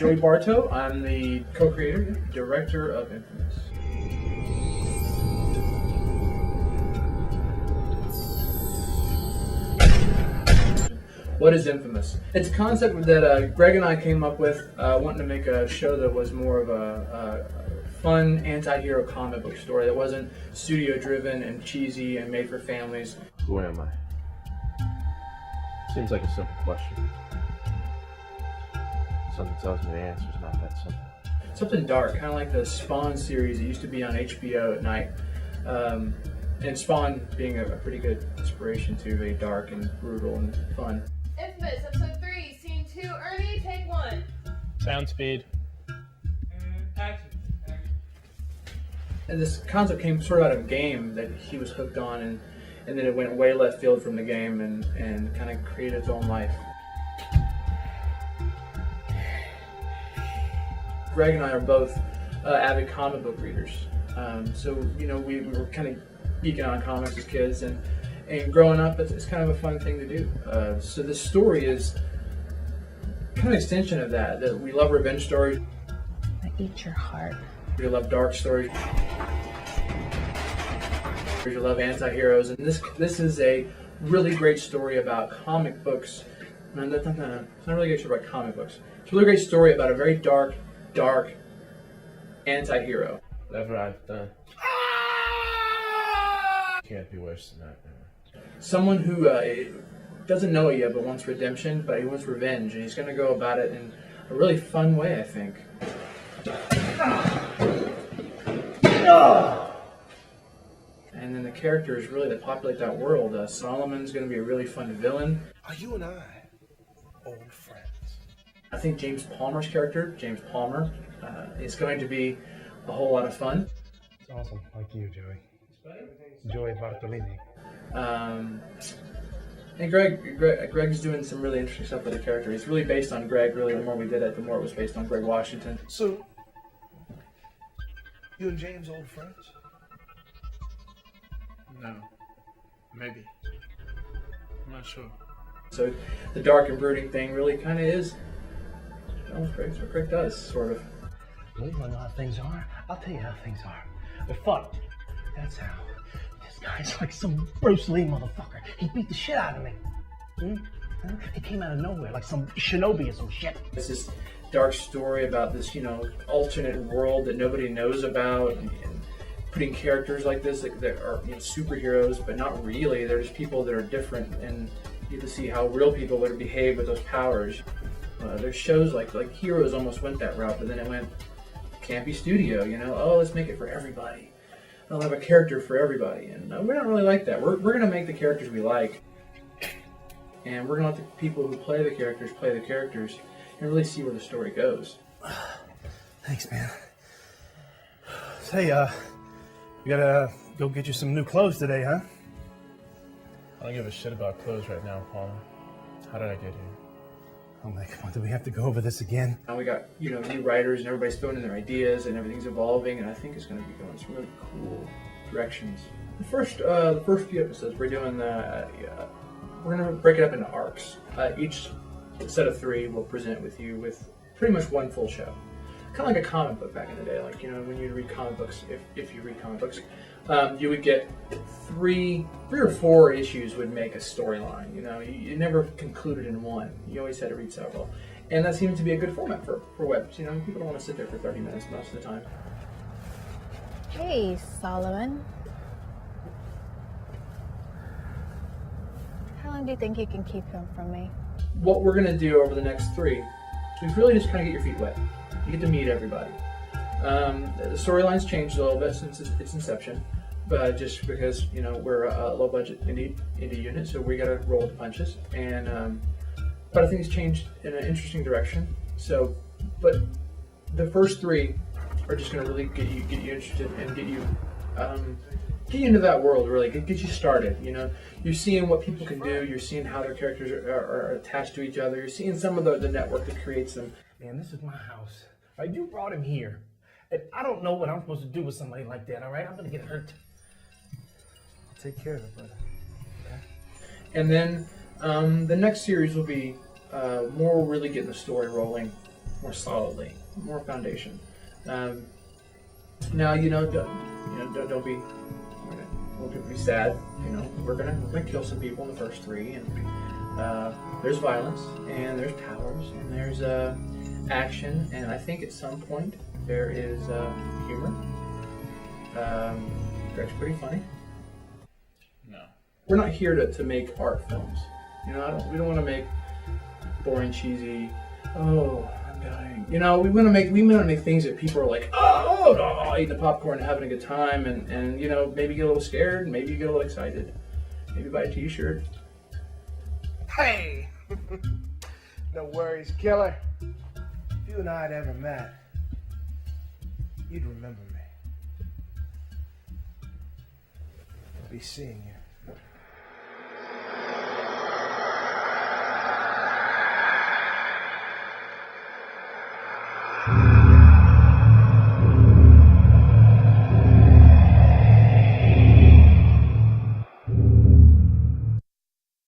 Joey Barto. I'm the co-creator, director of Infamous. What is Infamous? It's a concept that Greg and I came up with, wanting to make a show that was more of a fun anti-hero comic book story that wasn't studio-driven and cheesy and made for families. Who am I? Seems like a simple question. Something tells me the answer's not that simple. Something dark, kind of like the Spawn series that used to be on HBO at night. And Spawn being a pretty good inspiration to very dark and brutal and fun. Infamous, episode 3, scene 2, Ernie, take 1. Sound speed. Action. And this concept came sort of out of a game that he was hooked on, and then it went way left field from the game and kind of created its own life. Greg and I are both avid comic book readers. So, you know, we were kind of geeking on comics as kids, and growing up, it's kind of a fun thing to do. So this story is kind of an extension of that we love revenge stories. I eat your heart. We love dark stories. We love anti-heroes, and this is a really great story about comic books. No, it's not really a great story about comic books. It's a really great story about a very dark anti-hero. Whatever I've done can't be worse than that. Someone who doesn't know it yet but wants redemption, but he wants revenge, and he's going to go about it in a really fun way, I think. And then the characters really that populate that world. Solomon's going to be a really fun villain. Are you and I old friends? I think James Palmer's character, James Palmer, is going to be a whole lot of fun. It's awesome, like you, Joey. Joey Bartolini. And Greg's doing some really interesting stuff with the character. He's really based on Greg. Really, the more we did it, the more it was based on Greg Washington. So, you and James old friends? No. Maybe. I'm not sure. So the dark and brooding thing really kind of is what Greg does, sort of. Well, you wanna know how things are? I'll tell you how things are. They're fucked. That's how. This guy's like some Bruce Lee motherfucker. He beat the shit out of me. Huh? He came out of nowhere like some shinobi or some shit. It's this dark story about this, alternate world that nobody knows about, and putting characters like this that are superheroes, but not really. They're just people that are different, and you get to see how real people would behave with those powers. There's shows like Heroes almost went that route, but then it went campy studio. Oh, let's make it for everybody. I'll have a character for everybody, and we're not really like that. We're going to make the characters we like, and we're going to let the people who play the characters, and really see where the story goes. Thanks, man. Say, you gotta go get you some new clothes today, huh? I don't give a shit about clothes right now, Palmer. How did I get here? Oh my God, do we have to go over this again? Now we got, new writers, and everybody's throwing in their ideas, and everything's evolving, and I think it's going to be going some really cool directions. The first few episodes, we're doing we're going to break it up into arcs. Each set of 3 will present with you with pretty much one full show. Kind of like a comic book back in the day, when you read comic books, if you read comic books, you would get 3 or 4 issues would make a storyline. You never concluded in one. You always had to read several, and that seems to be a good format for webs. People don't want to sit there for 30 minutes most of the time. Hey, Solomon. How long do you think you can keep him from me? What we're gonna do over the next 3 is we really just kind of get your feet wet. You get to meet everybody. The storyline's changed a little bit since its inception, but just because we're a low-budget indie unit, so we got to roll with the punches. And but I think it's changed in an interesting direction. So, but the first 3 are just going to really get you interested and get you into that world. Really get you started. You're seeing what people can do. You're seeing how their characters are attached to each other. You're seeing some of the network that creates them. Man, this is my house. Right? You brought him here. And I don't know what I'm supposed to do with somebody like that, all right? I'm gonna get hurt. I'll take care of it, brother. Okay? And then the next series will be more really getting the story rolling more solidly, more foundation. Now don't be sad. We're gonna kill some people in the first 3, and there's violence, and there's powers, and there's action, and I think at some point there is humor. Greg's pretty funny. No. We're not here to make art films. We don't want to make boring, cheesy. Oh, I'm dying. We want to make things that people are like, oh, eating the popcorn and having a good time, and maybe get a little scared, maybe get a little excited, maybe buy a T-shirt. Hey! No worries, killer. If you and I had ever met, you'd remember me. I'll be seeing you.